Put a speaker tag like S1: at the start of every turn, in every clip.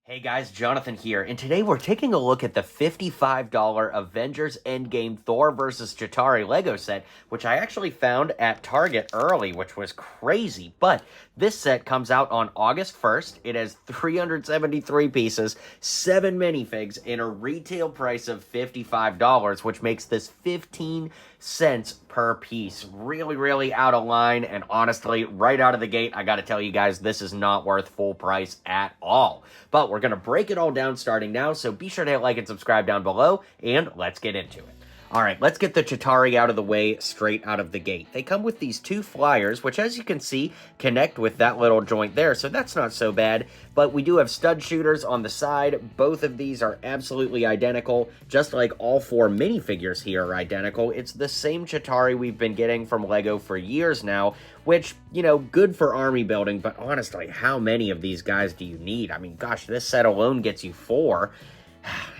S1: Hey guys, Jonathan here, and today we're taking a look at the $55 Avengers Endgame Thor vs. Chitauri Lego set, which I actually found at Target early, which was crazy. But this set comes out on August 1st. It has 373 pieces, 7 minifigs, and a retail price of $55, which makes this 15 cents per piece. Really out of line, and honestly, right out of the gate, I gotta tell you guys, this is not worth full price at all. But we're gonna break it all down starting now, so be sure to hit like and subscribe down below, and let's get into it. Alright, let's get the Chitauri out of the way straight out of the gate. They come with these two flyers, which as you can see, connect with that little joint there, so that's not so bad. But we do have stud shooters on the side. Both of these are absolutely identical, just like all 4 minifigures here are identical. It's the same Chitauri we've been getting from LEGO for years now, which, you know, good for army building, but honestly, how many of these guys do you need? I mean, gosh, this set alone gets you 4.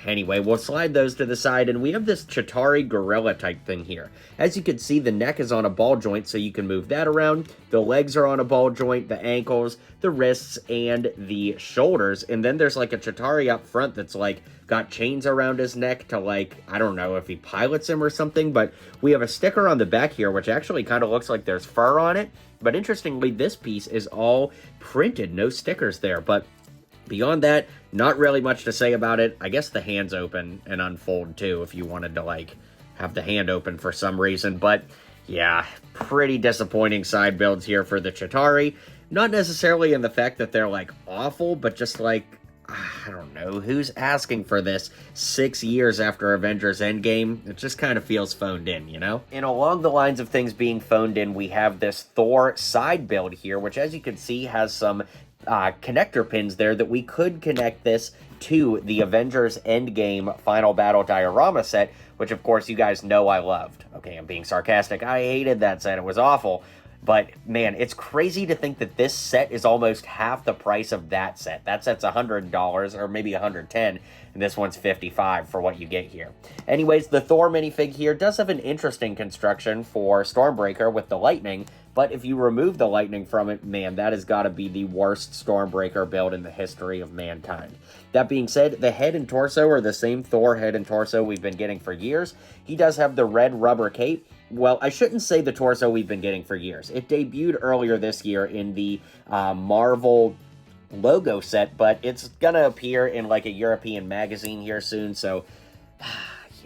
S1: Anyway, we'll slide those to the side, and we have this Chitauri gorilla type thing here. As you can see, the neck is on a ball joint, so you can move that around. The legs are on a ball joint, the ankles, the wrists, and the shoulders. And then there's like a Chitauri up front that's like got chains around his neck to like, I don't know if he pilots him or something, but we have a sticker on the back here, which actually kind of looks like there's fur on it. But interestingly, this piece is all printed, no stickers there, but beyond that, not really much to say about it. I guess the hand's open and unfold too if you wanted to like have the hand open for some reason. But yeah, pretty disappointing side builds here for the Chitauri. Not necessarily in the fact that they're like awful, but just like, I don't know, who's asking for this 6 years after Avengers Endgame? It just kind of feels phoned in, you know? And along the lines of things being phoned in, we have this Thor side build here, which as you can see has some connector pins there that we could connect this to the Avengers Endgame Final Battle diorama set, which of course you guys know I loved. Okay, I'm being sarcastic. I hated that set. It was awful. But man, it's crazy to think that this set is almost half the price of that set. That set's $100 or maybe $110, and this one's $55 for what you get here. Anyways, the Thor minifig here does have an interesting construction for Stormbreaker with the lightning, but if you remove the lightning from it, man, that has got to be the worst Stormbreaker build in the history of mankind. That being said, the head and torso are the same Thor head and torso we've been getting for years. He does have the red rubber cape. Well, I shouldn't say the torso we've been getting for years. It debuted earlier this year in the Marvel logo set, but it's gonna appear in like a European magazine here soon, so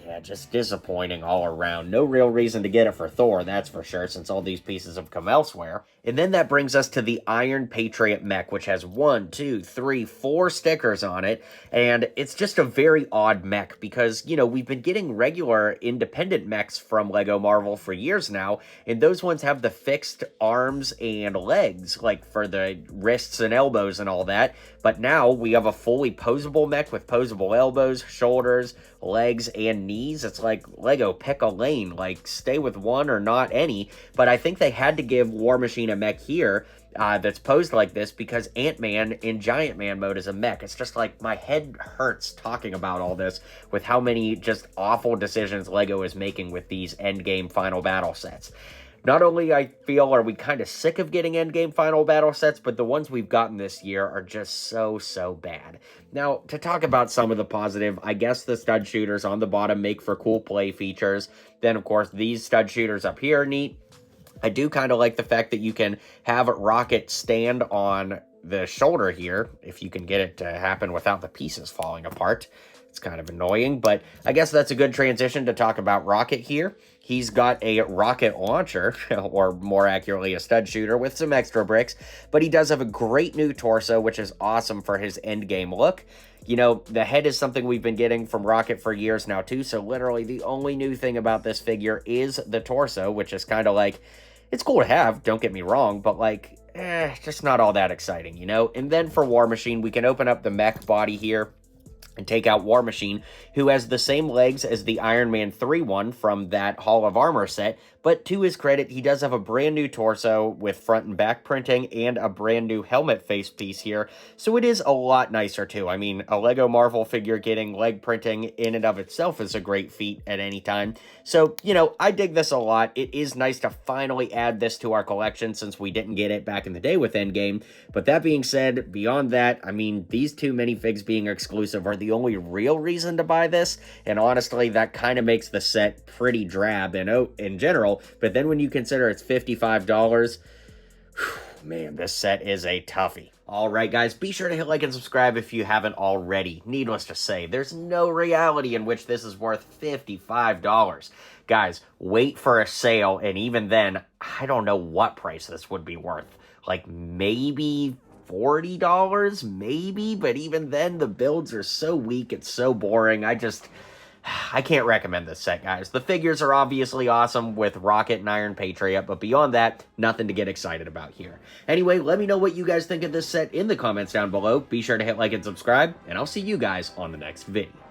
S1: yeah, just disappointing all around. No real reason to get it for Thor, that's for sure, since all these pieces have come elsewhere. And then that brings us to the Iron Patriot mech, which has 1, 2, 3, 4 stickers on it, and it's just a very odd mech because, you know, we've been getting regular independent mechs from LEGO Marvel for years now, and those ones have the fixed arms and legs, like for the wrists and elbows and all that, but now we have a fully posable mech with posable elbows, shoulders, legs, and knees. It's like, LEGO, pick a lane, like stay with one or not any, but I think they had to give War Machine a mech here that's posed like this because Ant-Man in Giant Man mode is a mech. It's just like my head hurts talking about all this with how many just awful decisions LEGO is making with these Endgame Final Battle sets. Not only I feel are we kind of sick of getting Endgame Final Battle sets, but the ones we've gotten this year are just so bad. Now, to talk about some of the positive, I guess the stud shooters on the bottom make for cool play features. Then, of course, these stud shooters up here are neat. I do kind of like the fact that you can have Rocket stand on the shoulder here, if you can get it to happen without the pieces falling apart. It's kind of annoying, but I guess that's a good transition to talk about Rocket here. He's got a rocket launcher, or more accurately, a stud shooter with some extra bricks, but he does have a great new torso, which is awesome for his endgame look. You know, the head is something we've been getting from Rocket for years now, too, so literally the only new thing about this figure is the torso, which is kind of like, it's cool to have, don't get me wrong, but like, just not all that exciting, you know? And then for War Machine, we can open up the mech body here and take out War Machine, who has the same legs as the Iron Man 3 one from that Hall of Armor set, But to his credit, he does have a brand new torso with front and back printing and a brand new helmet face piece here, so it is a lot nicer too. I mean, a Lego Marvel figure getting leg printing in and of itself is a great feat at any time. So, you know, I dig this a lot. It is nice to finally add this to our collection since we didn't get it back in the day with Endgame. But that being said, beyond that, I mean, these two minifigs being exclusive are the only real reason to buy this, and honestly, that kind of makes the set pretty drab in general. But then when you consider it's $55, man, this set is a toughie. Alright guys, be sure to hit like and subscribe if you haven't already. Needless to say, there's no reality in which this is worth $55. Guys, wait for a sale, and even then, I don't know what price this would be worth. Like, maybe $40? Maybe? But even then, the builds are so weak, it's so boring, I can't recommend this set, guys. The figures are obviously awesome with Rocket and Iron Patriot, but beyond that, nothing to get excited about here. Anyway, let me know what you guys think of this set in the comments down below. Be sure to hit like and subscribe, and I'll see you guys on the next video.